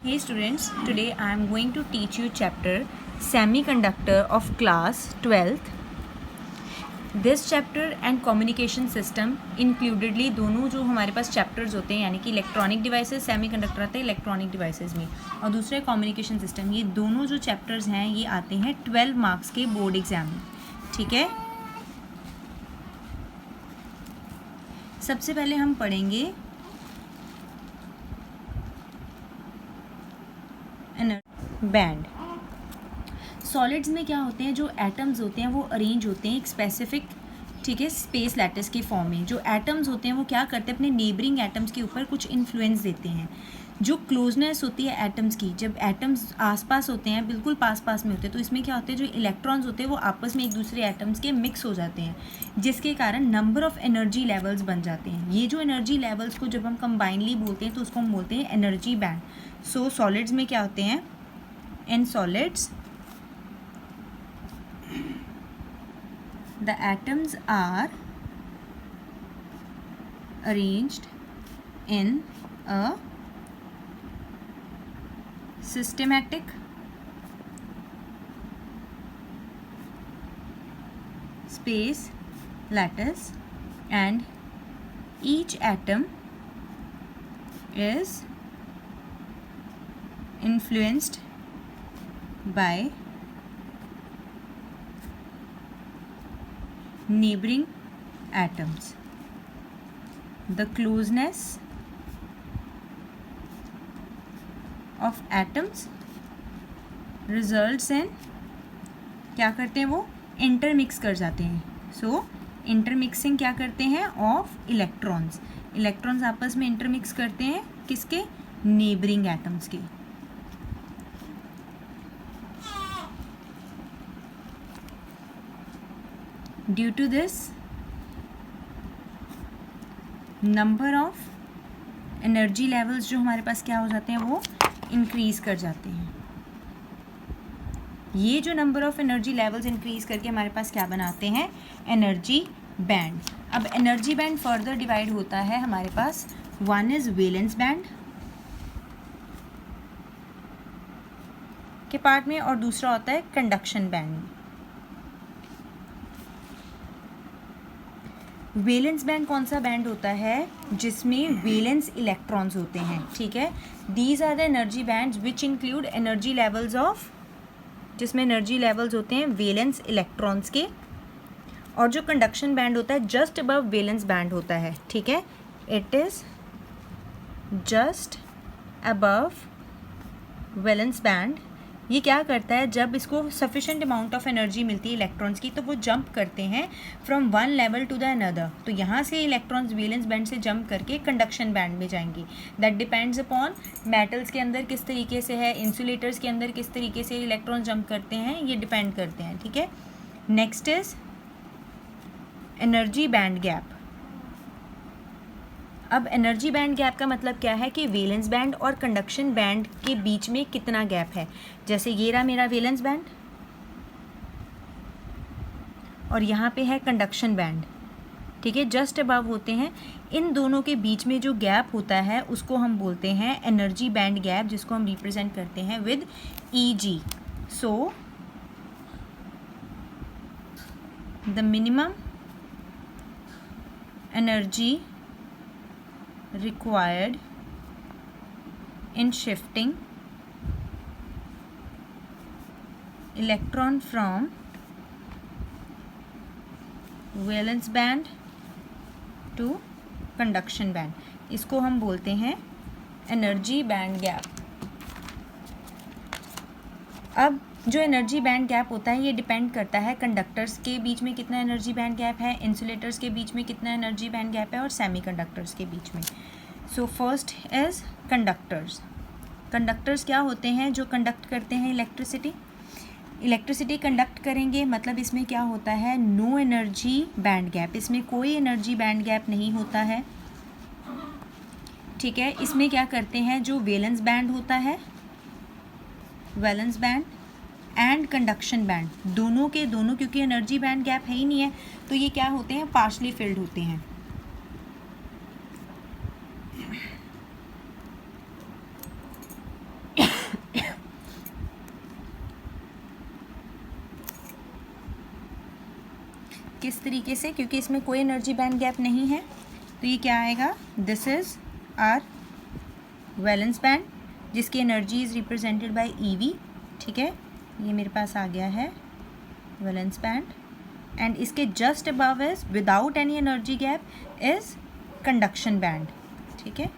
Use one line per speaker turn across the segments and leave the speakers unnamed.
Hey students, today I am going to teach you chapter Semiconductor of class 12th. This chapter and communication system includedly दोनों जो हमारे पास chapters होते हैं यानी कि इलेक्ट्रॉनिक डिवाइसेस, सेमीकंडक्टर आते हैं इलेक्ट्रॉनिक डिवाइसेस में, और दूसरे कम्युनिकेशन सिस्टम, ये दोनों जो चैप्टर्स हैं ये आते हैं 12 मार्क्स के बोर्ड एग्जाम में. ठीक है, सबसे पहले हम पढ़ेंगे बैंड. सॉलिड्स में क्या होते हैं, जो एटम्स होते हैं वो अरेंज होते हैं एक स्पेसिफिक, ठीक है, स्पेस लैटिस के फॉर्म में. जो एटम्स होते हैं वो क्या करते हैं, अपने नेबरिंग एटम्स के ऊपर कुछ इन्फ्लुएंस देते हैं. जो क्लोजनेस होती है एटम्स की, जब एटम्स आसपास होते हैं, बिल्कुल पास पास में होते हैं, तो इसमें क्या होते हैं, जो इलेक्ट्रॉन्स होते हैं वो आपस में एक दूसरे एटम्स के मिक्स हो जाते हैं, जिसके कारण नंबर ऑफ एनर्जी लेवल्स बन जाते हैं. ये जो एनर्जी लेवल्स को जब हम कंबाइनली बोलते हैं तो उसको हम बोलते हैं एनर्जी बैंड. सो सॉलिड्स में क्या होते हैं, in solids the atoms are arranged in a systematic space lattice, and each atom is influenced by neighboring atoms. The closeness of atoms results in, क्या करते हैं वो इंटरमिक्स कर जाते हैं. सो इंटरमिक्सिंग क्या करते हैं, ऑफ इलेक्ट्रॉन्स. इलेक्ट्रॉन्स आपस में इंटरमिक्स करते हैं किसके, नेबरिंग एटम्स के. Due to this number of energy levels जो हमारे पास क्या हो जाते हैं, वो इंक्रीज कर जाते हैं. ये जो number of energy levels increase करके हमारे पास क्या बनाते हैं, एनर्जी बैंड. अब एनर्जी बैंड फर्दर डिवाइड होता है हमारे पास. वन इज वैलेंस बैंड के पार्ट में, और दूसरा होता है कंडक्शन बैंड. वैलेंस बैंड कौन सा बैंड होता है, जिसमें वैलेंस इलेक्ट्रॉन्स होते हैं. ठीक है, these are the energy bands which include energy levels of, जिसमें एनर्जी लेवल्स होते हैं वैलेंस इलेक्ट्रॉन्स के. और जो कंडक्शन बैंड होता है जस्ट अबव वैलेंस बैंड होता है. ठीक है, it is just above valence band. ये क्या करता है, जब इसको सफिशेंट अमाउंट ऑफ एनर्जी मिलती है इलेक्ट्रॉन्स की, तो वो जंप करते हैं from one level to the another. तो यहाँ से इलेक्ट्रॉन्स वैलेंस बैंड से जंप करके कंडक्शन बैंड में जाएंगे. दैट डिपेंड्स अपॉन मेटल्स के अंदर किस तरीके से है, इंसुलेटर्स के अंदर किस तरीके से इलेक्ट्रॉन्स जंप करते हैं, ये डिपेंड करते हैं. ठीक है, next is energy band gap. अब एनर्जी बैंड गैप का मतलब क्या है कि वैलेंस बैंड और कंडक्शन बैंड के बीच में कितना गैप है. जैसे ये रहा मेरा वैलेंस बैंड और यहाँ पे है कंडक्शन बैंड. ठीक है, जस्ट अबव होते हैं. इन दोनों के बीच में जो गैप होता है उसको हम बोलते हैं एनर्जी बैंड गैप, जिसको हम रिप्रेजेंट करते हैं with EG. So the minimum energy required in shifting electron from valence band to conduction band, इसको हम बोलते हैं एनर्जी बैंड गैप. अब जो एनर्जी बैंड गैप होता है ये डिपेंड करता है कंडक्टर्स के बीच में कितना एनर्जी बैंड गैप है, इंसुलेटर्स के बीच में कितना एनर्जी बैंड गैप है, और सेमीकंडक्टर्स के बीच में. So first is conductors. Conductors क्या होते हैं, जो कंडक्ट करते हैं इलेक्ट्रिसिटी. इलेक्ट्रिसिटी कंडक्ट करेंगे, मतलब इसमें क्या होता है, नो एनर्जी बैंड गैप. इसमें कोई एनर्जी बैंड गैप नहीं होता है. ठीक है, इसमें क्या करते हैं, जो वैलेंस बैंड होता है, valence band and conduction band, दोनों के दोनों, क्योंकि एनर्जी बैंड गैप है ही नहीं है, तो ये क्या होते हैं, पार्शली फिल्ड होते हैं. किस तरीके से, क्योंकि इसमें कोई एनर्जी बैंड गैप नहीं है, तो ये क्या आएगा, this is our valence band जिसकी energy is represented by EV, ठीक है, ये मेरे पास आ गया है वैलेंस बैंड। एंड इसके just above is without any energy gap is conduction band, ठीक है।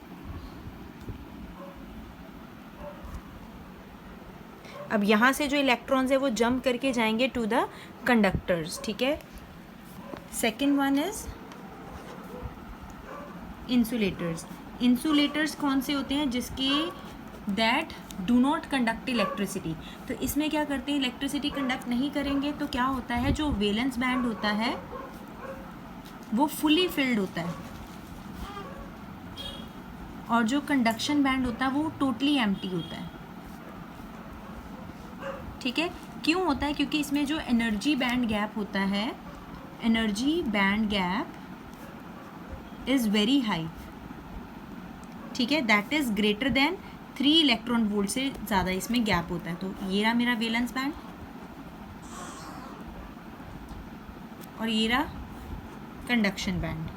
अब यहाँ से जो इलेक्ट्रॉन्स है वो जंप करके जाएंगे टू द कंडक्टर्स, ठीक है। Second one is insulators. Insulators कौन से होते हैं, जिसके that do not conduct electricity. तो इसमें क्या करते हैं, इलेक्ट्रिसिटी कंडक्ट नहीं करेंगे, तो क्या होता है, जो वैलेंस बैंड होता है वो फुली फिल्ड होता है और जो कंडक्शन बैंड होता है वो टोटली एम्प्टी होता है, ठीक है। क्यों होता है, क्योंकि इसमें जो एनर्जी बैंड गैप होता है, energy band gap is very high, ठीक है, that is greater than 3 electron volt से ज़्यादा इसमें गैप होता है। तो ये रहा मेरा वैलेंस बैंड और ये रहा कंडक्शन बैंड।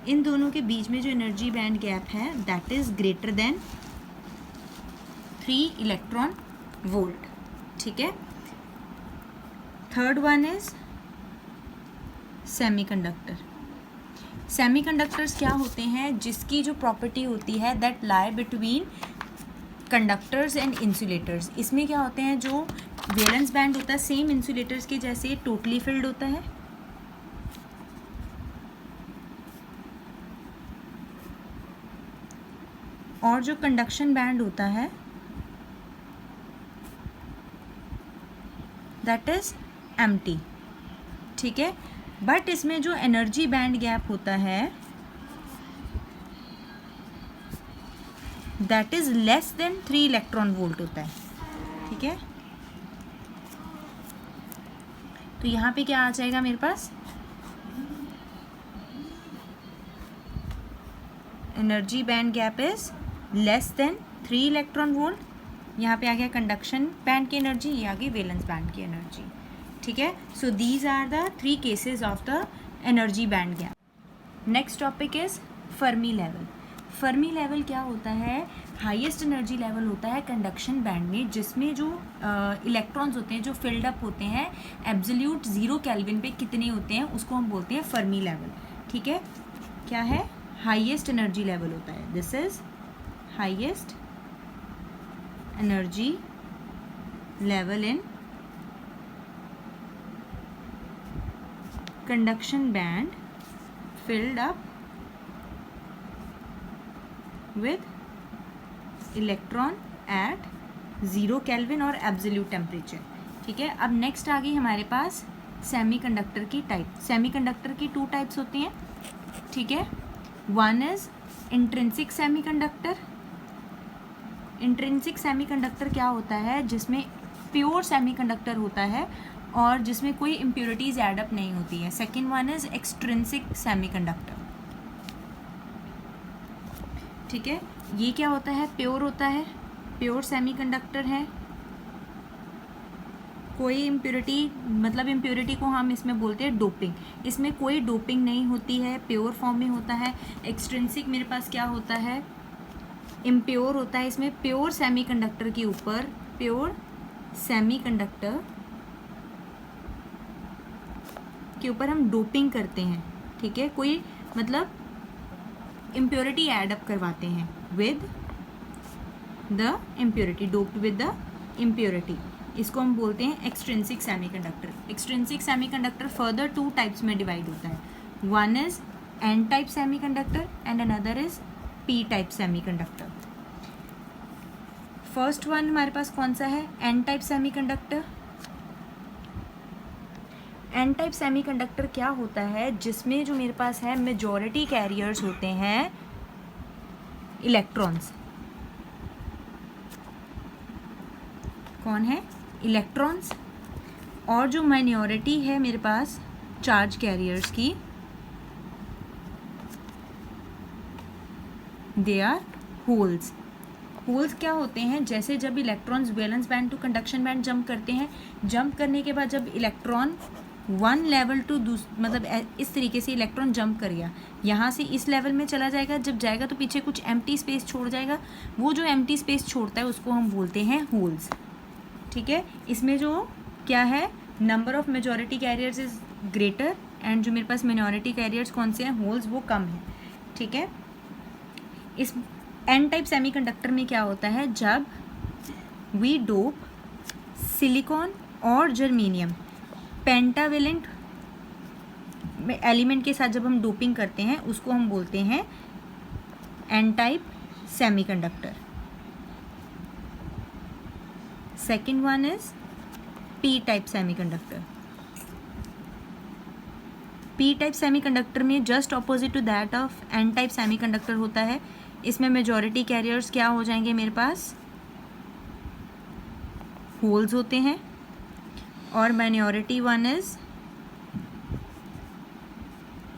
इन दोनों के बीच में जो एनर्जी बैंड गैप है that is greater than 3 electron volt, ठीक है। Third one is semiconductor. Semiconductors क्या होते हैं, जिसकी जो प्रॉपर्टी होती है that lie between conductors and insulators. इसमें क्या होते हैं, जो वैलेंस बैंड होता है सेम इंसुलेटर्स के जैसे टोटली फिल्ड होता है, और जो कंडक्शन बैंड होता है दैट इज एम्प्टी, ठीक है। बट इसमें जो एनर्जी बैंड गैप होता है that is less than 3 electron volt होता है, ठीक है। तो यहाँ पे क्या आ जाएगा मेरे पास, energy band gap is less than 3 electron volt. यहाँ पे आ गया कंडक्शन बैंड की एनर्जी, ये आ गई वैलेंस बैंड की एनर्जी, ठीक है। So these are the 3 cases of the energy band gap. Next topic is Fermi level. Fermi level क्या होता है, हाईएस्ट एनर्जी लेवल होता है कंडक्शन बैंड में, जिसमें जो इलेक्ट्रॉन्स होते हैं जो फिल्ड अप होते हैं एब्सोल्यूट 0 केल्विन पे कितने होते हैं, उसको हम बोलते हैं फर्मी लेवल, ठीक है। क्या है, हाईएस्ट एनर्जी लेवल होता है, this is highest energy level in conduction band filled up with electron at 0 kelvin और एब्सोल्यूट टेम्परेचर, ठीक है। अब नेक्स्ट आ गई हमारे पास सेमीकंडक्टर की टाइप। सेमीकंडक्टर की 2 टाइप्स होती हैं, ठीक है। One is intrinsic semiconductor. Intrinsic semiconductor क्या होता है, जिसमें प्योर सेमीकंडक्टर होता है और जिसमें कोई इम्प्योरिटीज़ एडअप नहीं होती है। Second one is extrinsic semiconductor, ठीक है। ये क्या होता है, प्योर होता है, प्योर सेमीकंडक्टर है, कोई इम्प्योरिटी, मतलब इम्प्योरिटी को हम इसमें बोलते हैं डोपिंग, इसमें कोई डोपिंग नहीं होती है, प्योर फॉर्म में होता है। एक्सट्रिंसिक मेरे पास क्या होता है, इम्प्योर होता है, इसमें प्योर सेमीकंडक्टर के ऊपर, प्योर सेमीकंडक्टर के ऊपर हम डोपिंग करते हैं, ठीक है। कोई मतलब इम्प्योरिटी एडअप करवाते हैं with the impurity, doped with the impurity, इसको हम बोलते हैं extrinsic semiconductor. Extrinsic semiconductor further 2 types में डिवाइड होता है, one is N type semiconductor and another is P type semiconductor. First one हमारे पास कौन सा है, N type semiconductor. N type semiconductor क्या होता है, जिसमें जो मेरे पास है मेजॉरिटी कैरियर्स होते हैं इलेक्ट्रॉन्स। कौन है, इलेक्ट्रॉन्स, और जो माइनॉरिटी है मेरे पास चार्ज कैरियर्स की, दे आर होल्स। होल्स क्या होते हैं, जैसे जब electrons valence band to conduction band jump करते हैं, जंप करने के बाद जब इलेक्ट्रॉन वन लेवल टू मतलब इस तरीके से इलेक्ट्रॉन जंप कर गया, यहाँ से इस लेवल में चला जाएगा, जब जाएगा तो पीछे कुछ एम्प्टी स्पेस छोड़ जाएगा, वो जो एम्प्टी स्पेस छोड़ता है उसको हम बोलते हैं होल्स। ठीक है, इसमें जो क्या है, number of majority carriers is greater and जो मेरे पास मिनॉरिटी कैरियर्स कौन से हैं, होल्स, वो कम है। ठीक है, इस एन टाइप सेमीकंडक्टर में क्या होता है, जब वी डोप सिलिकॉन और जर्मेनियम पेंटावेलेंट एलिमेंट के साथ जब हम डोपिंग करते हैं उसको हम बोलते हैं N type semiconductor. Second one is P type semiconductor. P type semiconductor में just opposite to that of N type semiconductor होता है। इसमें मेजॉरिटी कैरियर्स क्या हो जाएंगे, मेरे पास होल्स होते हैं, और माइनॉरिटी वन इज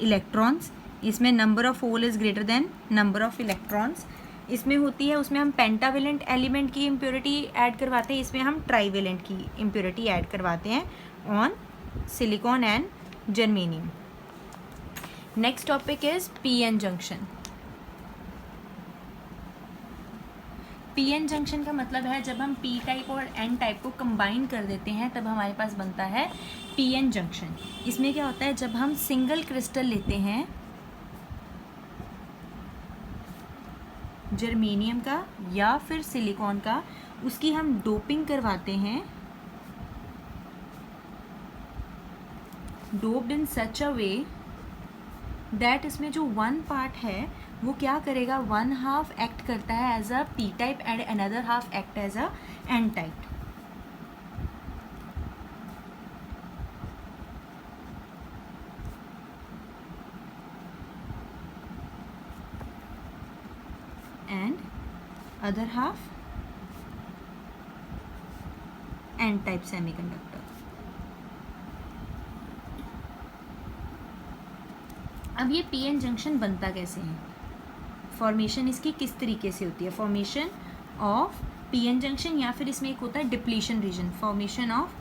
इलेक्ट्रॉन्स। इसमें number of hole is greater than number of electrons इसमें होती है। उसमें हम पेंटावेलेंट एलिमेंट की इम्प्योरिटी ऐड करवाते हैं, इसमें हम ट्राईवेलेंट की इम्प्योरिटी ऐड करवाते हैं on silicon and germanium. Next topic is PN junction. PN junction का मतलब है जब हम पी टाइप और एन टाइप को कंबाइन कर देते हैं तब हमारे पास बनता है पीएन जंक्शन। इसमें क्या होता है, जब हम सिंगल क्रिस्टल लेते हैं जर्मेनियम का या फिर सिलिकॉन का, उसकी हम डोपिंग करवाते हैं, doped in such a way that इसमें जो वन पार्ट है वो क्या करेगा, वन हाफ एक्ट करता है as a P type and another half act as a N type. And other half N type semiconductor. अब ये पीएन जंक्शन बनता कैसे है, फॉर्मेशन इसकी किस तरीके से होती है, फॉर्मेशन ऑफ पीएन जंक्शन, या फिर इसमें एक होता है depletion region, formation of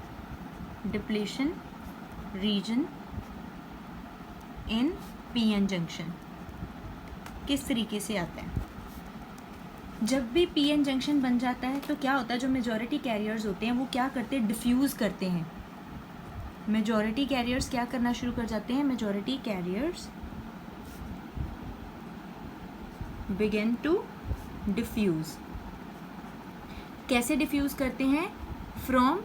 depletion region in PN junction किस तरीके से आता है। जब भी पीएन जंक्शन बन जाता है तो क्या होता है, जो मेजॉरिटी कैरियर्स होते हैं वो क्या करते हैं, डिफ्यूज़ करते हैं। मेजॉरिटी कैरियर्स क्या करना शुरू कर जाते हैं, majority carriers begin to diffuse. कैसे डिफ्यूज़ करते हैं, फ्रॉम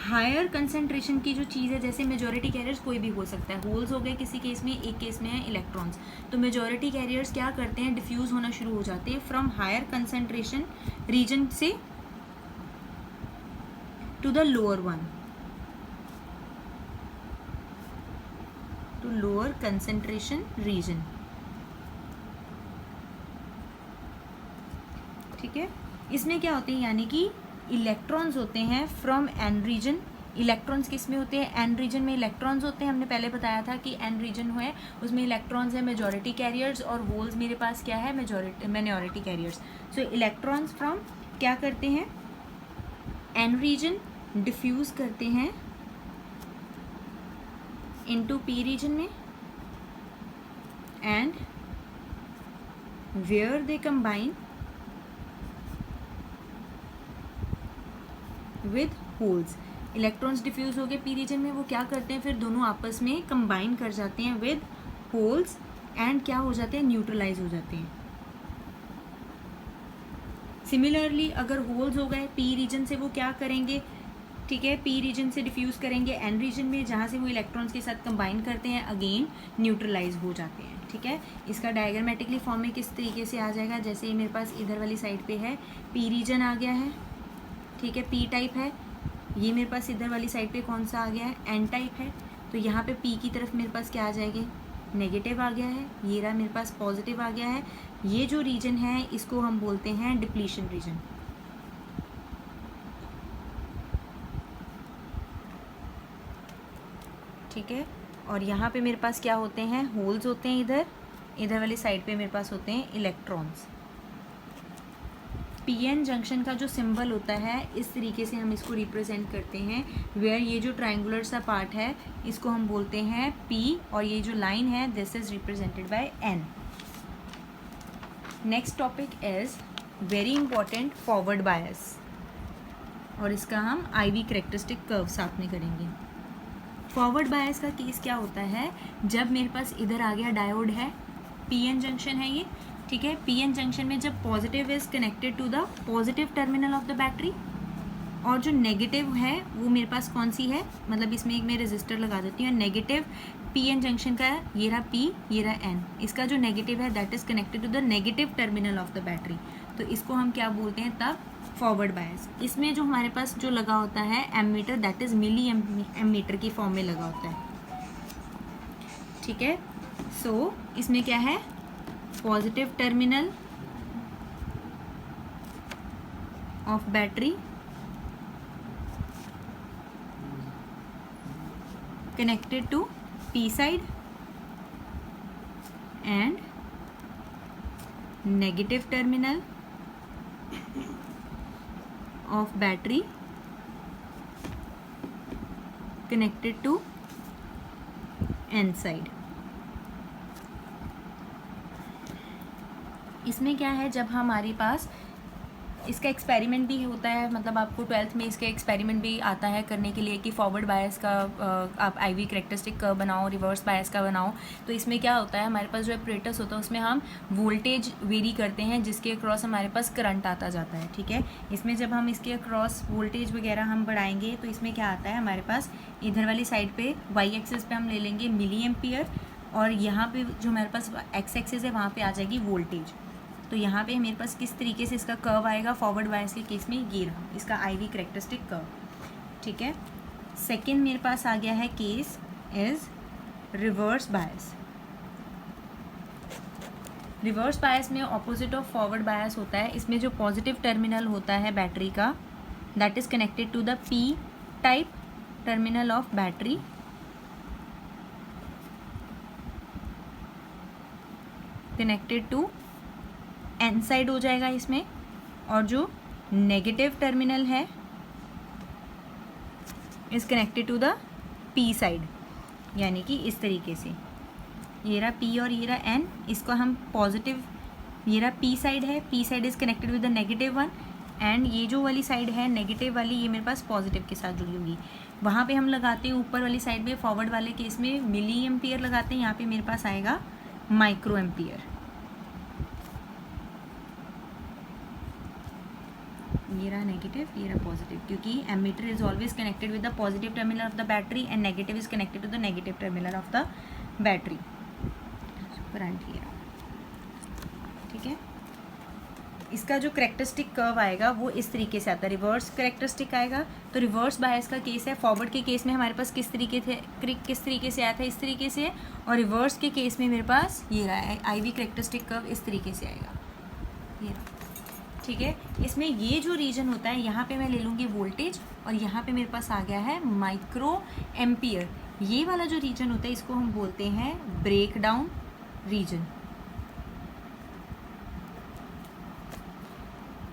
हायर कंसंट्रेशन की जो चीज़ है, जैसे मेजॉरिटी कैरियर्स कोई भी हो सकता है, होल्स हो गए किसी केस में, एक केस में है इलेक्ट्रॉन्स, तो मेजॉरिटी कैरियर्स क्या करते हैं, डिफ्यूज़ होना शुरू हो जाते हैं फ्रॉम हायर कंसंट्रेशन रीजन से to the lower one, to lower concentration region. ठीक है, इसमें क्या होते हैं, यानी कि इलेक्ट्रॉन्स होते हैं फ्रॉम एन रीजन। इलेक्ट्रॉन्स किस में होते हैं, एन रीजन में इलेक्ट्रॉन्स होते हैं। हमने पहले बताया था कि एन रीजन है उसमें इलेक्ट्रॉन्स है मेजॉरिटी कैरियर्स, और होल्स मेरे पास क्या है, minority carriers. So electrons from क्या करते हैं, एन रीजन डिफ्यूज़ करते हैं इनटू पी रीजन में, and where they combine with holes. Electrons diffuse हो गए पी रीजन में, वो क्या करते हैं, फिर दोनों आपस में कंबाइन कर जाते हैं विद होल्स एंड क्या हो जाते हैं, न्यूट्रलाइज हो जाते हैं। सिमिलरली अगर होल्स हो गए पी रीजन से, वो क्या करेंगे, ठीक है, पी रीजन से डिफ्यूज़ करेंगे एन रीजन में, जहाँ से वो इलेक्ट्रॉन्स के साथ कंबाइन करते हैं, अगेन न्यूट्रलाइज हो जाते हैं। ठीक है, इसका डायग्रामेटिकली फॉर्म में किस तरीके से आ जाएगा, जैसे ये मेरे पास इधर वाली साइड पे है, पी रीजन आ गया है, ठीक है, पी टाइप है, ये मेरे पास इधर वाली साइड पे कौन सा आ गया है, एन टाइप है, तो यहाँ पे पी की तरफ मेरे पास क्या आ जाएगी, नेगेटिव आ गया है, ये रहा मेरे पास पॉजिटिव आ गया है। ये जो रीजन है इसको हम बोलते हैं डिप्लीशन रीजन। ठीक है, और यहाँ पे मेरे पास क्या होते हैं, होल्स होते हैं, इधर वाली साइड पे मेरे पास होते हैं इलेक्ट्रॉन्स। पीएन जंक्शन का जो सिंबल होता है इस तरीके से हम इसको रिप्रेजेंट करते हैं, वेयर ये जो ट्राइंगुलर सा पार्ट है इसको हम बोलते हैं पी, और ये जो लाइन है this is represented by N. Next topic is very important forward bias, और इसका हम आईवी कैरेक्टरिस्टिक कर्व साथ में करेंगे। फॉरवर्ड बायस का केस क्या होता है, जब मेरे पास इधर आ गया डायोड है, पीएन जंक्शन है ये, ठीक है। पीएन जंक्शन में जब positive is connected to the positive terminal of the battery, और जो नेगेटिव है वो मेरे पास कौन सी है, मतलब इसमें एक मैं रेजिस्टर लगा देती हूँ, नेगेटिव पीएन जंक्शन का है, ये रहा पी, ये रहा एन, इसका जो नेगेटिव है that is connected to the negative terminal of the battery, तो इसको हम क्या बोलते हैं तब, फॉरवर्ड बायस। इसमें जो हमारे पास जो लगा होता है ammeter that is milliammeter की फॉर्म में लगा होता है, ठीक है। सो इसमें क्या है, positive terminal of battery connected to P side and negative terminal of battery connected to N side। इसमें क्या है, जब हमारे पास इसका एक्सपेरिमेंट भी होता है, मतलब आपको 12th में इसके एक्सपेरिमेंट भी आता है करने के लिए कि फॉरवर्ड बायस का आप आईवी कैरेक्टरिस्टिक कर्व बनाओ, रिवर्स बायस का बनाओ। तो इसमें क्या होता है, हमारे पास जो एपरेटस होता है उसमें हम वोल्टेज वेरी करते हैं जिसके अक्रॉस हमारे पास करंट आता जाता है, ठीक है। इसमें जब हम इसके अक्रॉस वोल्टेज वगैरह हम बढ़ाएंगे तो इसमें क्या आता है, हमारे पास इधर वाली साइड पे वाई एक्सिस पे हम ले लेंगे मिली एम्पियर, और यहाँ पे जो हमारे पास एक्स एक्सिस है वहाँ पे आ जाएगी वोल्टेज। तो यहाँ पे मेरे पास किस तरीके से इसका कर्व आएगा फॉरवर्ड बायस के केस में, ये रहा इसका आईवी कैरेक्टरिस्टिक कर्व, ठीक है। सेकंड मेरे पास आ गया है case is reverse bias. Reverse bias में ऑपोजिट ऑफ फॉरवर्ड बायस होता है, इसमें जो पॉजिटिव टर्मिनल होता है बैटरी का that is connected to the P type terminal of battery, connected to N side हो जाएगा इसमें, और जो नेगेटिव टर्मिनल है is connected to the P side, यानी कि इस तरीके से ये रहा पी और ये रहा एन, इसको हम पॉजिटिव, ये रहा पी साइड है, P side is connected with the negative one, and ये जो वाली साइड है नेगेटिव वाली ये मेरे पास पॉजिटिव के साथ जुड़ी होगी। वहाँ पे हम लगाते हैं ऊपर वाली साइड में, फॉरवर्ड वाले केस में मिली एम्पियर लगाते हैं, यहाँ पे मेरे पास आएगा माइक्रो एम्पियर। ये रहा नेगेटिव, ये रहा पॉजिटिव, क्योंकि ammeter is always connected with the positive terminal of the battery and negative is connected to the negative terminal of the battery. Current ये रहा, ठीक है। इसका जो कैरेक्टरिस्टिक कर्व आएगा वो इस तरीके से आता है, रिवर्स कैरेक्टरिस्टिक आएगा। तो रिवर्स बायस का केस है, फॉरवर्ड के केस में हमारे पास किस तरीके से आया था, इस तरीके से, और रिवर्स के केस में मेरे पास ये रहा है आईवी कैरेक्टरिस्टिक कर्व इस तरीके से आएगा, ये रहा, ठीक है। इसमें ये जो रीजन होता है यहाँ पे मैं ले लूँगी वोल्टेज, और यहाँ पे मेरे पास आ गया है माइक्रो एम्पियर। ये वाला जो रीजन होता है इसको हम बोलते हैं breakdown region.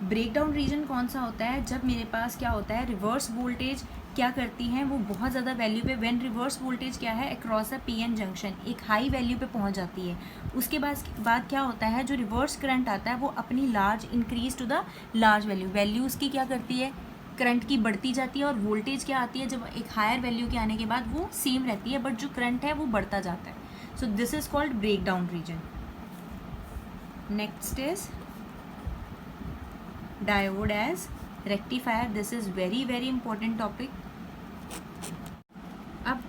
Breakdown region कौन सा होता है, जब मेरे पास क्या होता है, रिवर्स वोल्टेज क्या करती है, वो बहुत ज़्यादा वैल्यू पे, व्हेन रिवर्स वोल्टेज क्या है अक्रॉस द पीएन जंक्शन एक हाई वैल्यू पे पहुंच जाती है। उसके बाद क्या होता है, जो रिवर्स करंट आता है वो अपनी large increase to the large value उसकी क्या करती है, करंट की बढ़ती जाती है, और वोल्टेज क्या आती है जब एक हायर वैल्यू के आने के बाद वो सेम रहती है, बट जो करंट है वो बढ़ता जाता है। So this is called breakdown region. Next is diode as rectifier. This is very very important topic. अब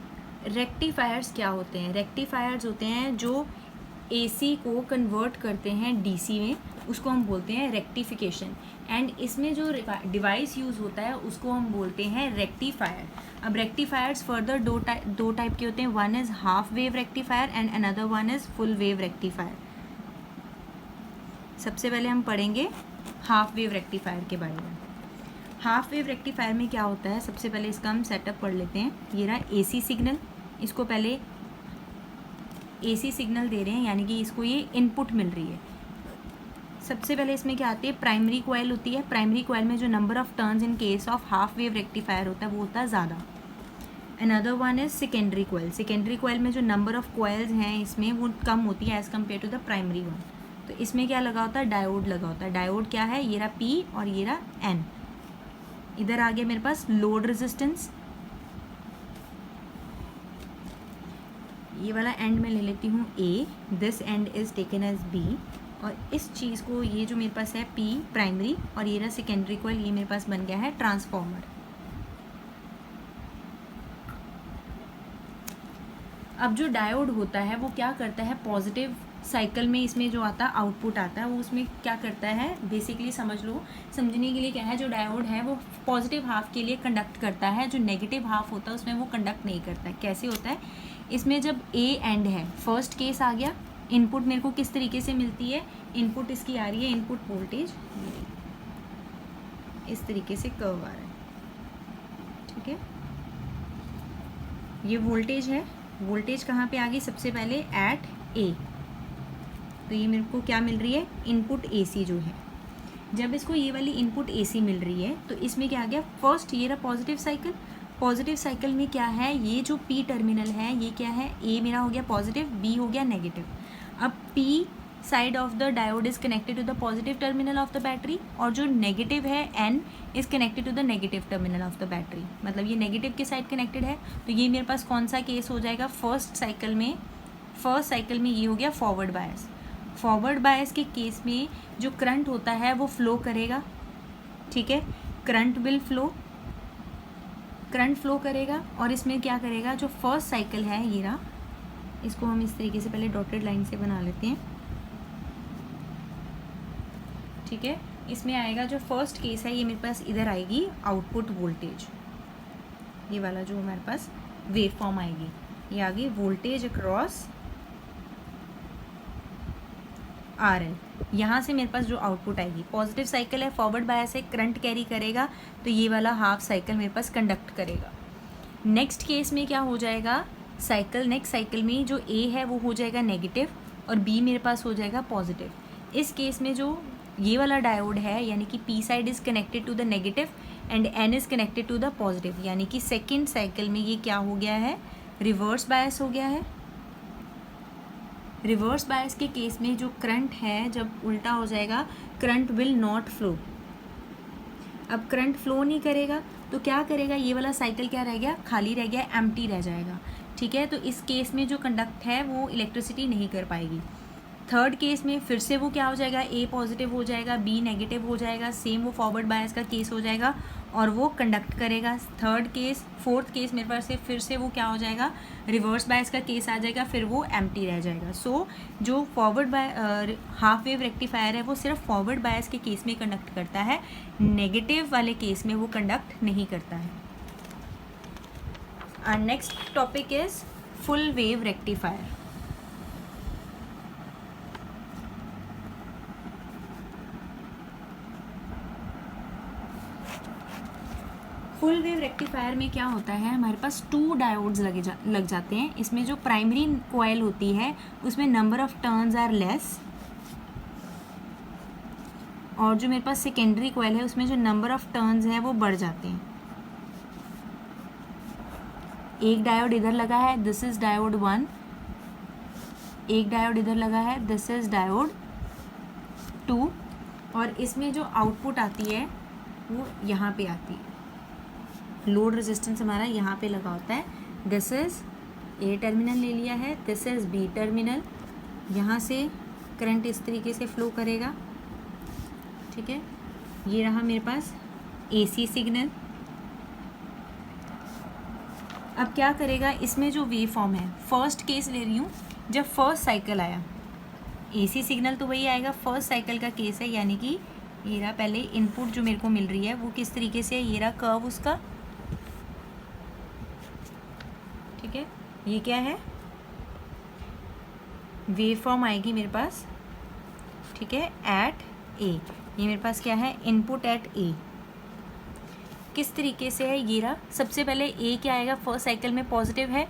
रेक्टिफायर्स क्या होते हैं, रेक्टिफायर्स होते हैं जो एसी को कन्वर्ट करते हैं डीसी में, उसको हम बोलते हैं रेक्टिफिकेशन, एंड इसमें जो डिवाइस यूज़ होता है उसको हम बोलते हैं रेक्टिफायर। अब रेक्टिफायर्स फर्दर दो टाइप के होते हैं, one is half wave rectifier and another one is full wave rectifier. सबसे पहले हम पढ़ेंगे हाफ वेव रेक्टिफायर के बारे में। हाफ वेव रेक्टिफायर में क्या होता है, सबसे पहले इसका हम सेटअप पढ़ लेते हैं। ये रहा एसी सिग्नल, इसको पहले एसी सिग्नल दे रहे हैं, यानी कि इसको ये इनपुट मिल रही है। सबसे पहले इसमें क्या आती है, प्राइमरी कॉइल होती है। प्राइमरी कॉइल में जो number of turns in case of half wave rectifier होता है वो होता है ज़्यादा। Another one is secondary coil. Secondary coil में जो नंबर ऑफ कॉइल्स हैं इसमें वो कम होती है as compare to the primary one. तो इसमें क्या लगा होता है, डायोड लगा होता है। डायोड क्या है, ये रहा P और ये रहा N। इधर आ गया मेरे पास लोड रेजिस्टेंस, ये वाला एंड में ले लेती हूँ A, this end is taken as B, और इस चीज़ को, ये जो मेरे पास है P प्राइमरी और ये रहा सेकेंडरी कॉइल, ये मेरे पास बन गया है ट्रांसफॉर्मर। अब जो डायोड होता है वो क्या करता है, पॉजिटिव साइकिल में इसमें जो आता है आउटपुट आता है वो उसमें क्या करता है, बेसिकली समझ लो, समझने के लिए क्या है, जो डायोड है वो पॉजिटिव हाफ के लिए कंडक्ट करता है, जो नेगेटिव हाफ होता है उसमें वो कंडक्ट नहीं करता है। कैसे होता है, इसमें जब A एंड है, फर्स्ट केस आ गया, इनपुट मेरे को किस तरीके से मिलती है, इनपुट इसकी आ रही है, इनपुट वोल्टेज इस तरीके से कर्व आ रहा है, ठीक है। ये वोल्टेज है, वोल्टेज कहाँ पे आ गई, सबसे पहले एट A, तो ये मेरे को क्या मिल रही है, इनपुट AC जो है। जब इसको ये वाली इनपुट AC मिल रही है तो इसमें क्या आ गया, फर्स्ट ये रहा पॉजिटिव साइकिल। पॉजिटिव साइकिल में क्या है, ये जो P टर्मिनल है ये क्या है, A मेरा हो गया पॉजिटिव, B हो गया नेगेटिव। अब P side of the diode is connected to the positive terminal of the battery, और जो नेगेटिव है N is connected to the negative terminal of the battery, मतलब ये नेगेटिव के साइड कनेक्टेड है। तो ये मेरे पास कौन सा केस हो जाएगा, फर्स्ट साइकिल में ये हो गया फॉरवर्ड बायस। फॉरवर्ड बायस के केस में जो करंट होता है वो फ्लो करेगा, ठीक है, करंट फ्लो करेगा, और इसमें क्या करेगा, जो फर्स्ट साइकिल है ये रहा, इसको हम इस तरीके से पहले डॉटेड लाइन से बना लेते हैं, ठीक है। इसमें आएगा जो फर्स्ट केस है ये मेरे पास इधर आएगी आउटपुट वोल्टेज, ये वाला जो हमारे पास वेव फॉर्म आएगी, ये आ गई वोल्टेज अक्रॉस RL। यहाँ से मेरे पास जो आउटपुट आएगी, पॉजिटिव साइकिल है, फॉरवर्ड बायस से करंट कैरी करेगा, तो ये वाला हाफ साइकिल मेरे पास कंडक्ट करेगा। नेक्स्ट केस में क्या हो जाएगा, नेक्स्ट साइकिल में जो A है वो हो जाएगा नेगेटिव और B मेरे पास हो जाएगा पॉजिटिव। इस केस में जो ये वाला डायोड है, यानी कि P side is connected to the negative and N is connected to the positive, यानी कि सेकेंड साइकिल में ये क्या हो गया है, रिवर्स बायस हो गया है। रिवर्स बायस के केस में जो करंट है जब उल्टा हो जाएगा, करंट विल नॉट फ्लो। अब करंट फ्लो नहीं करेगा तो क्या करेगा, ये वाला साइकिल क्या रह गया, खाली रह गया, एम्प्टी रह जाएगा, ठीक है। तो इस केस में जो कंडक्ट है वो इलेक्ट्रिसिटी नहीं कर पाएगी। थर्ड केस में फिर से वो क्या हो जाएगा, A पॉजिटिव हो जाएगा, B नेगेटिव हो जाएगा, सेम वो फॉरवर्ड बायस का केस हो जाएगा और वो कंडक्ट करेगा। फोर्थ केस मेरे पास से फिर से वो क्या हो जाएगा, रिवर्स बायस का केस आ जाएगा, फिर वो एम्प्टी रह जाएगा। सो जो हाफ वेव रेक्टिफायर है वो सिर्फ फॉरवर्ड बायस के केस में कंडक्ट करता है, नेगेटिव वाले केस में वो कंडक्ट नहीं करता है। और next topic is full wave rectifier. Full wave rectifier में क्या होता है, हमारे पास 2 डायोड्स लग जाते हैं। इसमें जो प्राइमरी कॉइल होती है उसमें number of turns are less, और जो मेरे पास सेकेंडरी कॉइल है उसमें जो नंबर ऑफ टर्न्स हैं वो बढ़ जाते हैं। एक डायोड इधर लगा है, दिस इज डायोड 1, एक डायोड इधर लगा है, दिस इज डायोड 2, और इसमें जो आउटपुट आती है वो यहाँ पे आती है। लोड रेजिस्टेंस हमारा यहाँ पे लगा होता है, दिस इज A टर्मिनल ले लिया है, दिस इज B टर्मिनल, यहाँ से करंट इस तरीके से फ्लो करेगा, ठीक है। ये रहा मेरे पास AC सिग्नल। अब क्या करेगा, इसमें जो वेव फॉर्म है, फर्स्ट केस ले रही हूँ, जब फर्स्ट साइकिल आया AC सिग्नल तो वही आएगा, फर्स्ट साइकिल का केस है, यानी कि ये रहा पहले इनपुट जो मेरे को मिल रही है वो किस तरीके से, ये रहा कर्व उसका, ठीक है। ये क्या है, वेव फॉर्म आएगी मेरे पास, ठीक है, एट A। ये मेरे पास क्या है, इनपुट एट A। किस तरीके से है, ये रहा, सबसे पहले A क्या आएगा, फर्स्ट साइकिल में पॉजिटिव है,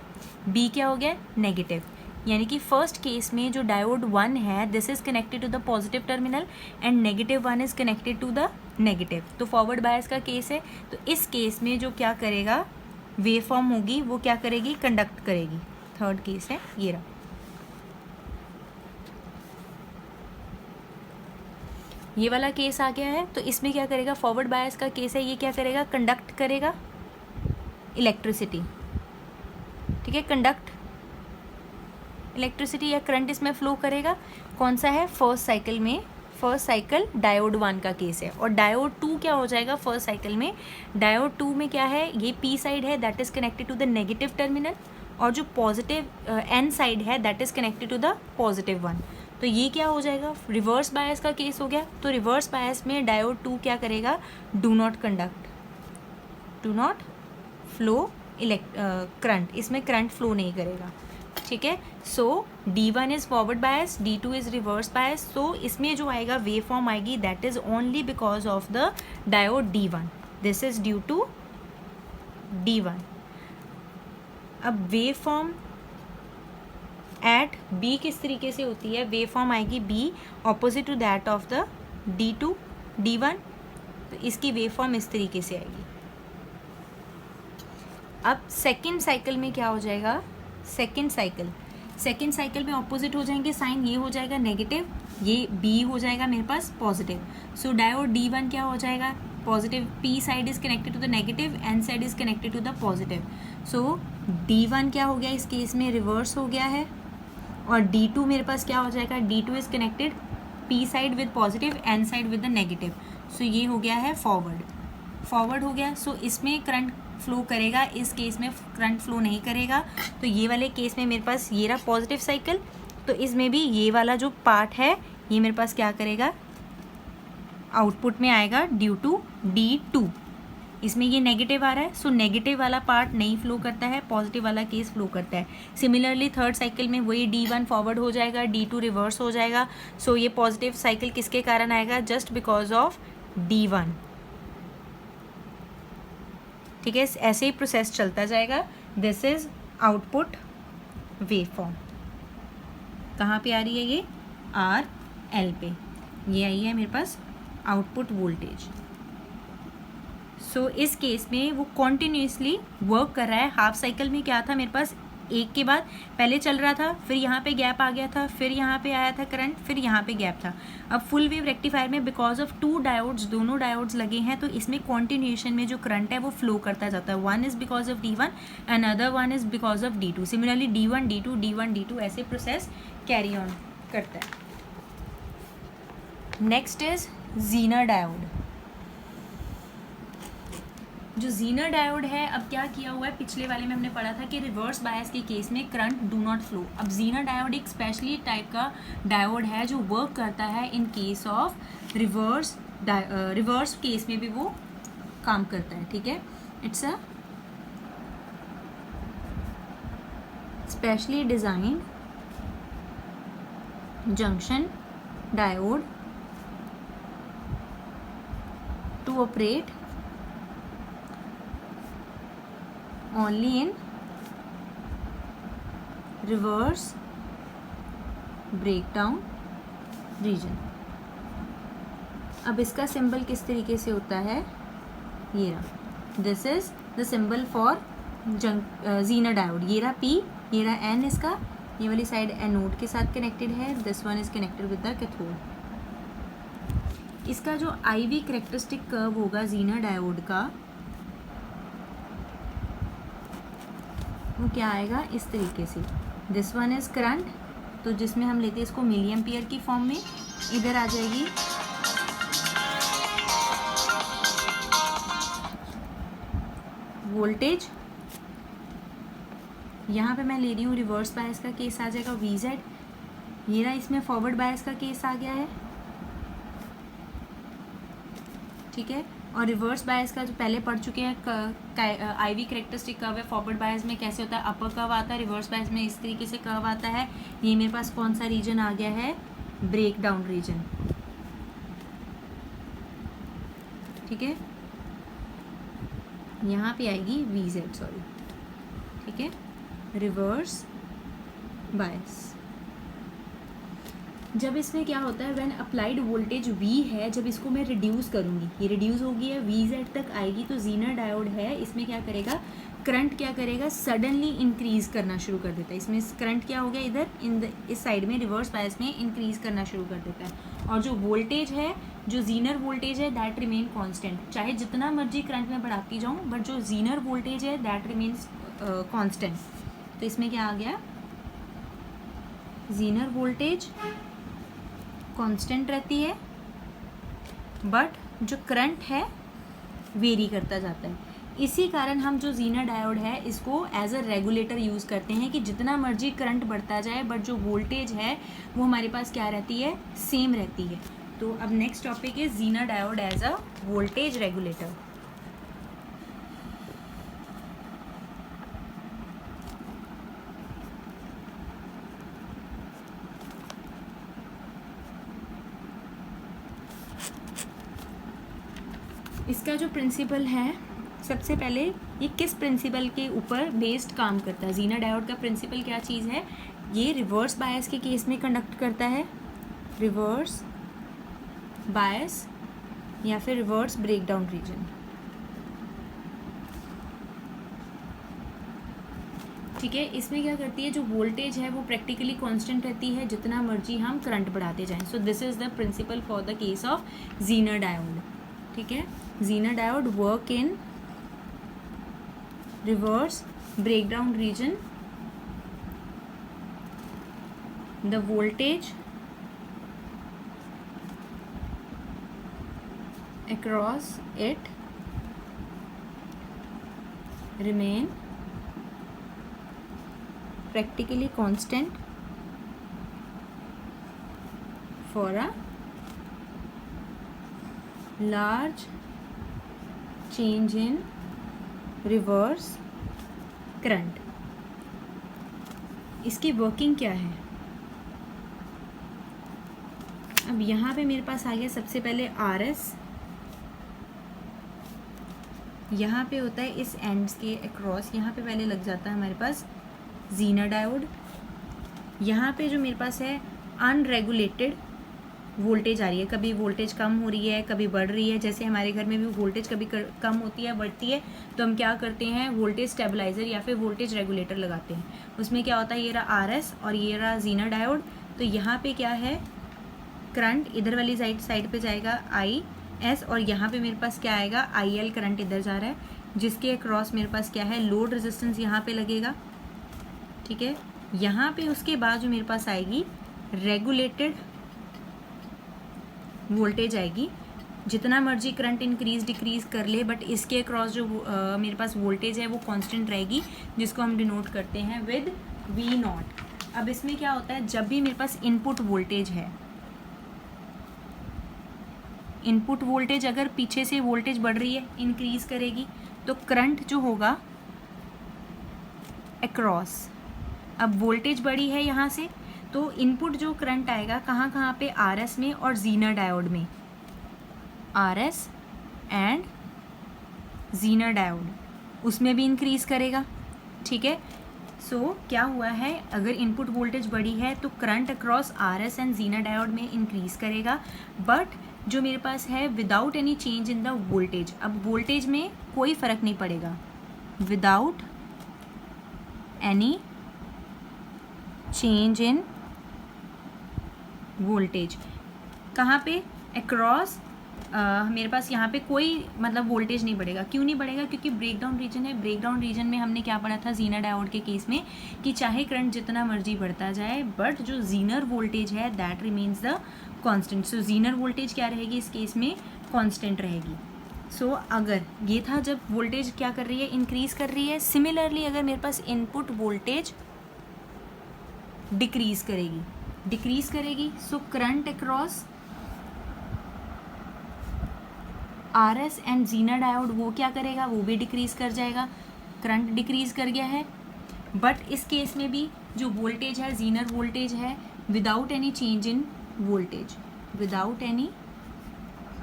B क्या हो गया, नेगेटिव। यानी कि फर्स्ट केस में जो डायोड 1 है this is connected to the positive terminal and negative 1 is connected to the negative. तो फॉरवर्ड बायस का केस है, तो इस केस में जो क्या करेगा वेव फॉर्म होगी वो क्या करेगी, कंडक्ट करेगी। थर्ड केस है ये रहा। ये वाला केस आ गया है, तो इसमें क्या करेगा, फॉरवर्ड बायस का केस है, ये क्या करेगा, कंडक्ट करेगा इलेक्ट्रिसिटी। ठीक है, कंडक्ट इलेक्ट्रिसिटी या करंट इसमें फ्लो करेगा। कौन सा है, फर्स्ट साइकिल में, फर्स्ट साइकिल डायोड 1 का केस है। और डायोड 2 क्या हो जाएगा फर्स्ट साइकिल में, डायोड 2 में क्या है, ये पी साइड है that is connected to the negative terminal, और जो पॉजिटिव एन साइड है that is connected to the positive 1। तो ये क्या हो जाएगा, रिवर्स बायस का केस हो गया। तो रिवर्स बायस में डायोड 2 क्या करेगा, do not conduct, do not flow current, इसमें करंट फ्लो नहीं करेगा। ठीक है, so D1 is forward bias, D2 is reverse bias. So इसमें जो आएगा वेव फॉर्म आएगी that is only because of the diode D1, this is due to D1। अब वेव फॉर्म एट B किस तरीके से होती है, वेव फॉर्म आएगी B opposite to that of the D2 D1, तो इसकी वेव फॉर्म इस तरीके से आएगी। अब सेकेंड साइकिल में क्या हो जाएगा, सेकेंड साइकिल में ऑपोजिट हो जाएंगे साइन, ये हो जाएगा नेगेटिव, ये B हो जाएगा मेरे पास पॉजिटिव। सो डायोड D1 क्या हो जाएगा, positive, P side is connected to the negative, N side is connected to the positive. So D1 क्या हो गया इस केस में, रिवर्स हो गया है, और D2 मेरे पास क्या हो जाएगा, D2 is connected P side with positive, N side with the negative. So ये हो गया है फॉरवर्ड हो गया। सो इसमें करंट फ्लो करेगा, इस केस में करंट फ्लो नहीं करेगा। तो ये वाले केस में मेरे पास ये रहा पॉजिटिव साइकिल, तो इसमें भी ये वाला जो पार्ट है ये मेरे पास क्या करेगा, आउटपुट में आएगा ड्यू टू D2। इसमें ये नेगेटिव आ रहा है, सो नेगेटिव वाला पार्ट नहीं फ्लो करता है, पॉजिटिव वाला केस फ्लो करता है। सिमिलरली थर्ड साइकिल में वही D1 फॉरवर्ड हो जाएगा, D2 रिवर्स हो जाएगा। सो ये पॉजिटिव साइकिल किसके कारण आएगा, जस्ट बिकॉज ऑफ D1। ठीक है, ऐसे ही प्रोसेस चलता जाएगा। This is output wave form. कहाँ पे आ रही है ये, RL पे, ये आई है मेरे पास आउटपुट वोल्टेज। सो इस केस में वो कॉन्टिन्यूसली वर्क कर रहा है। हाफ साइकिल में क्या था मेरे पास, एक के बाद पहले चल रहा था, फिर यहाँ पे गैप आ गया था, फिर यहाँ पे आया था करंट, फिर यहाँ पे गैप था। अब फुल वेव रेक्टिफायर में बिकॉज ऑफ 2 डायोड्स, दोनों डायोड्स लगे हैं, तो इसमें कॉन्टिन्यूएशन में जो करंट है वो फ्लो करता जाता है। One is because of D1 and other one is because of D2। Similarly D1 D2 D1 D2 ऐसे प्रोसेस कैरी ऑन करता है। Next is zener diode. जो ज़ीनर डायोड है, अब क्या किया हुआ है, पिछले वाले में हमने पढ़ा था कि रिवर्स बायस के केस में करंट डू नॉट फ्लो। अब ज़ीनर डायोड एक स्पेशली टाइप का डायोड है जो वर्क करता है in case of reverse case में भी वो काम करता है। ठीक है, it's a specially designed junction diode two operate only in reverse breakdown region। अब इसका सिंबल किस तरीके से होता है, ये रहा, this is the symbol for zener diode. ये रहा P, ये रहा N, इसका ये वाली साइड एनोड के साथ कनेक्टेड है, this one is connected with the cathode. इसका जो IV कैरेक्टरिस्टिक कर्व होगा ज़ीनर डायोड का, वो क्या आएगा इस तरीके से, दिस वन इज करंट, तो जिसमें हम लेते हैं इसको मिली एम्पियर की फॉर्म में, इधर आ जाएगी वोल्टेज, यहाँ पे मैं ले रही हूँ रिवर्स बायस का केस आ जाएगा VZ। ये रहा, इसमें फॉरवर्ड बायस का केस आ गया है। ठीक है, और रिवर्स बायस का जो पहले पढ़ चुके हैं, IV कैरेक्टरिस्टिक कर्व है, फॉरवर्ड बायस में कैसे होता है, अपर कर्व आता है, रिवर्स बायस में इस तरीके से कर्व आता है। ये मेरे पास कौन सा रीजन आ गया है, ब्रेक डाउन रीजन। ठीक है, यहाँ पे आएगी VZ, सॉरी। ठीक है, रिवर्स बायस। जब इसमें क्या होता है, व्हेन अप्लाइड वोल्टेज V है, जब इसको मैं रिड्यूस करूँगी, ये रिड्यूस होगी है VZ तक आएगी, तो जीनर डायोड है, इसमें क्या करेगा, करंट क्या करेगा, सडनली इंक्रीज करना शुरू कर देता है। इसमें करंट क्या हो गया, इधर इस साइड में रिवर्स बायस में इंक्रीज करना शुरू कर देता है। और जो वोल्टेज है, जो जीनर वोल्टेज है, दैट रिमेन कॉन्स्टेंट। चाहे जितना मर्जी करंट में बढ़ाती जाऊँ, बट जो जीनर वोल्टेज है दैट रिमेन्स कॉन्स्टेंट। तो इसमें क्या आ गया, जीनर वोल्टेज कांस्टेंट रहती है, बट जो करंट है वेरी करता जाता है। इसी कारण हम जो जीनर डायोड है इसको एज अ रेगुलेटर यूज़ करते हैं कि जितना मर्जी करंट बढ़ता जाए, बट जो वोल्टेज है वो हमारे पास क्या रहती है, सेम रहती है। तो अब नेक्स्ट टॉपिक है Zener diode as a voltage regulator. इसका जो प्रिंसिपल है, सबसे पहले ये किस प्रिंसिपल के ऊपर बेस्ड काम करता है, जीनर डायोड का प्रिंसिपल क्या चीज़ है, ये रिवर्स बायस के केस में कंडक्ट करता है, रिवर्स बायस या फिर रिवर्स ब्रेकडाउन रीजन। ठीक है, इसमें क्या करती है, जो वोल्टेज है वो प्रैक्टिकली कांस्टेंट रहती है जितना मर्जी हम करंट बढ़ाते जाएं। So this is the principle for the case of Zener diode. ठीक है, Zener diode work in reverse breakdown region, the voltage across it remain practically constant for a large change in reverse current। इसकी working क्या है, अब यहाँ पे मेरे पास आ गया सबसे पहले RS, यहाँ पे होता है इस एंड्स के अक्रॉस, यहाँ पे पहले लग जाता है हमारे पास जीनर डायोड। यहाँ पे जो मेरे पास है अनरेगुलेटेड वोल्टेज आ रही है, कभी वोल्टेज कम हो रही है, कभी बढ़ रही है। जैसे हमारे घर में भी वोल्टेज कभी कम होती है, बढ़ती है, तो हम क्या करते हैं, वोल्टेज स्टेबलाइज़र या फिर वोल्टेज रेगुलेटर लगाते हैं। उसमें क्या होता है, ये रहा RS और ये रहा जीनर डायोड। तो यहाँ पे क्या है, करंट इधर वाली साइड पे जाएगा IS, और यहाँ पे मेरे पास क्या आएगा, IL करंट इधर जा रहा है, जिसके अक्रॉस मेरे पास क्या है, लोड रेजिस्टेंस यहाँ पे लगेगा। ठीक है, यहाँ पे उसके बाद जो मेरे पास आएगी रेगुलेटेड वोल्टेज आएगी, जितना मर्जी करंट इंक्रीज डिक्रीज कर ले, बट इसके अक्रॉस जो मेरे पास वोल्टेज है वो कांस्टेंट रहेगी, जिसको हम डिनोट करते हैं विद V0। अब इसमें क्या होता है, जब भी मेरे पास इनपुट वोल्टेज है, इनपुट वोल्टेज अगर पीछे से वोल्टेज बढ़ रही है, इंक्रीज करेगी, तो करंट जो होगा अक्रॉस, अब वोल्टेज बढ़ी है यहाँ से, तो इनपुट जो करंट आएगा कहाँ कहाँ पे, RS में और जीनर डायोड में, RS एंड जीनर डायोड, उसमें भी इंक्रीज करेगा। ठीक है, सो क्या हुआ है, अगर इनपुट वोल्टेज बढ़ी है तो current across RS and Zener diode में इंक्रीज करेगा, बट जो मेरे पास है without any change in the voltage, अब वोल्टेज में कोई फ़र्क नहीं पड़ेगा, विदाउट एनी चेंज इन वोल्टेज। कहाँ पे, अक्रॉस मेरे पास यहाँ पे कोई मतलब वोल्टेज नहीं बढ़ेगा। क्यों नहीं बढ़ेगा, क्योंकि ब्रेकडाउन रीजन है। ब्रेकडाउन रीजन में हमने क्या पढ़ा था जीनर डायोड के केस में, कि चाहे करंट जितना मर्जी बढ़ता जाए, बट जो जीनर वोल्टेज है that remains the constant. So Zener voltage क्या रहेगी इस केस में, कांस्टेंट रहेगी। सो अगर ये था जब वोल्टेज क्या कर रही है, इंक्रीज कर रही है। सिमिलरली अगर मेरे पास इनपुट वोल्टेज डिक्रीज करेगी, so current across RS and Zener diode वो क्या करेगा, वो भी डिक्रीज कर जाएगा। करंट डिक्रीज कर गया है, बट इस केस में भी जो वोल्टेज है, जीनर वोल्टेज है, विदाउट एनी चेंज इन वोल्टेज, विदाउट एनी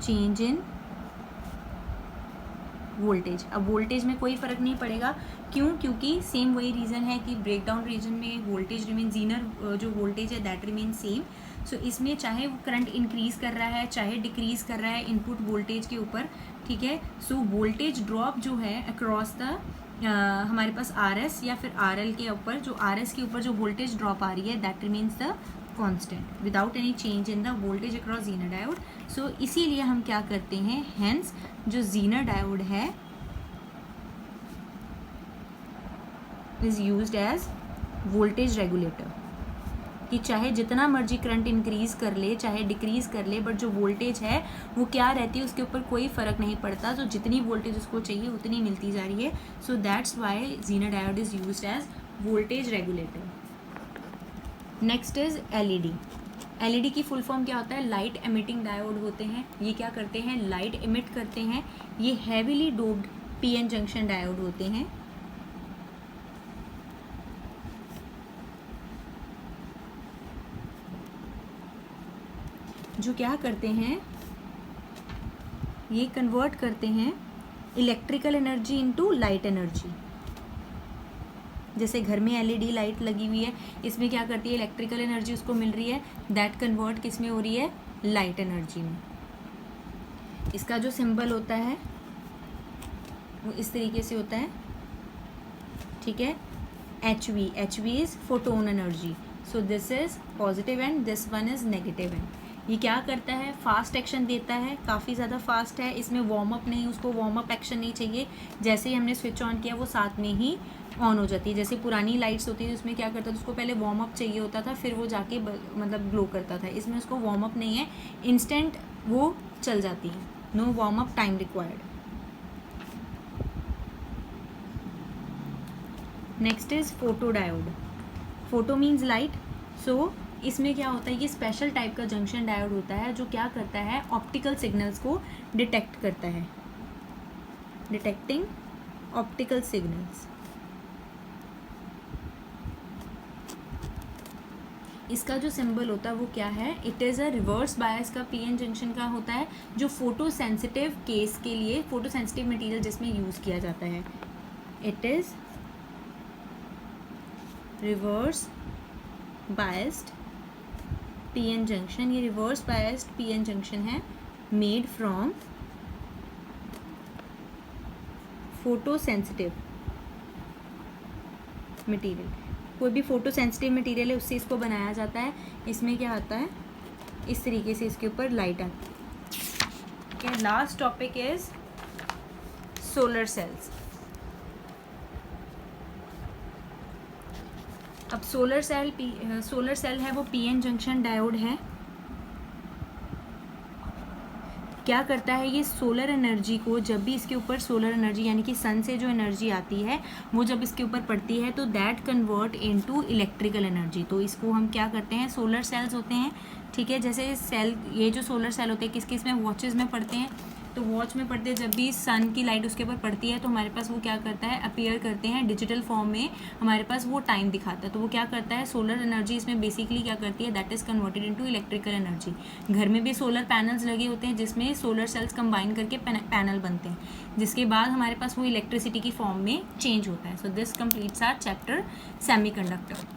चेंज इन वोल्टेज। अब वोल्टेज में कोई फ़र्क नहीं पड़ेगा, क्यों? क्योंकि सेम वही रीज़न है कि ब्रेकडाउन रीजन में वोल्टेज रिमेन, जीनर जो वोल्टेज है दैट रिमेन सेम। सो इसमें चाहे वो करंट इंक्रीज़ कर रहा है चाहे डिक्रीज़ कर रहा है इनपुट वोल्टेज के ऊपर, ठीक है। सो वोल्टेज ड्रॉप जो है अक्रॉस द हमारे पास RS या फिर RL के ऊपर, जो RS के ऊपर जो वोल्टेज ड्रॉप आ रही है that remains the constant without any change in the voltage across zener diode. So इसीलिए हम क्या करते हैं, हेंस जो जीनर डायोड है is used as voltage regulator, कि चाहे जितना मर्जी करंट इंक्रीज कर ले चाहे डिक्रीज कर ले, बट जो वोल्टेज है वो क्या रहती है, उसके ऊपर कोई फ़र्क नहीं पड़ता। तो जितनी वोल्टेज उसको चाहिए उतनी मिलती जा रही है। So that's why Zener diode is used as voltage regulator. Next is LED। LED की फुल फॉर्म क्या होता है, लाइट एमिटिंग डायोड होते हैं। ये क्या करते हैं, लाइट एमिट करते हैं। ये heavily doped PN junction diode होते हैं। जो क्या करते हैं, ये कन्वर्ट करते हैं electrical energy into light energy. जैसे घर में LED लाइट लगी हुई है, इसमें क्या करती है, इलेक्ट्रिकल एनर्जी उसको मिल रही है, दैट कन्वर्ट किस में हो रही है, लाइट एनर्जी में। इसका जो सिंबल होता है वो इस तरीके से होता है, ठीक है, HV is photon energy. So this is positive and this one is negative and. ये क्या करता है, फास्ट एक्शन देता है, काफ़ी ज़्यादा फास्ट है। इसमें वार्म अप नहीं, उसको वार्म अप एक्शन नहीं चाहिए। जैसे ही हमने स्विच ऑन किया वो साथ में ही ऑन हो जाती है। जैसे पुरानी लाइट्स होती थी उसमें क्या करता था, उसको पहले वार्म अप चाहिए होता था, फिर वो जाके मतलब ग्लो करता था। इसमें उसको वार्म अप नहीं है, इंस्टेंट वो चल जाती है, no warm up time required. Next is photo diode. Photo means light. So इसमें क्या होता है, ये स्पेशल टाइप का जंक्शन डायोड होता है जो क्या करता है, ऑप्टिकल सिग्नल्स को डिटेक्ट करता है, डिटेक्टिंग ऑप्टिकल सिग्नल्स। इसका जो सिंबल होता है वो क्या है, it is a reverse bias का PN जंक्शन का होता है, जो फोटो सेंसिटिव केस के लिए, फोटो सेंसिटिव मटेरियल जिसमें यूज़ किया जाता है। It is reverse biased PN junction. ये रिवर्स बायस्ड PN जंक्शन है, made from photo sensitive material. कोई भी फोटो सेंसिटिव मटेरियल है उससे इसको बनाया जाता है। इसमें क्या आता है, इस तरीके से इसके ऊपर लाइट आती है। Last topic is solar cells. अब सोलर सेल है वो PN जंक्शन डायोड है। क्या करता है, ये सोलर एनर्जी को, जब भी इसके ऊपर सोलर एनर्जी यानी कि सन से जो एनर्जी आती है वो जब इसके ऊपर पड़ती है तो that convert into electrical energy. तो इसको हम क्या करते हैं, सोलर सेल्स होते हैं, ठीक है। जैसे सेल, ये जो सोलर सेल होते हैं किस किस में, वॉचेस में पड़ते हैं। तो वॉच में पड़ते हैं, जब भी सन की लाइट उसके ऊपर पड़ती है तो हमारे पास वो क्या करता है, अपीयर करते हैं डिजिटल फॉर्म में, हमारे पास वो टाइम दिखाता है। तो वो क्या करता है, सोलर एनर्जी इसमें बेसिकली क्या करती है, that is converted into electrical energy. घर में भी सोलर पैनल्स लगे होते हैं जिसमें सोलर सेल्स कंबाइन करके पैनल बनते हैं, जिसके बाद हमारे पास वो इलेक्ट्रिसिटी की फॉर्म में चेंज होता है। So this completes our chapter semiconductor.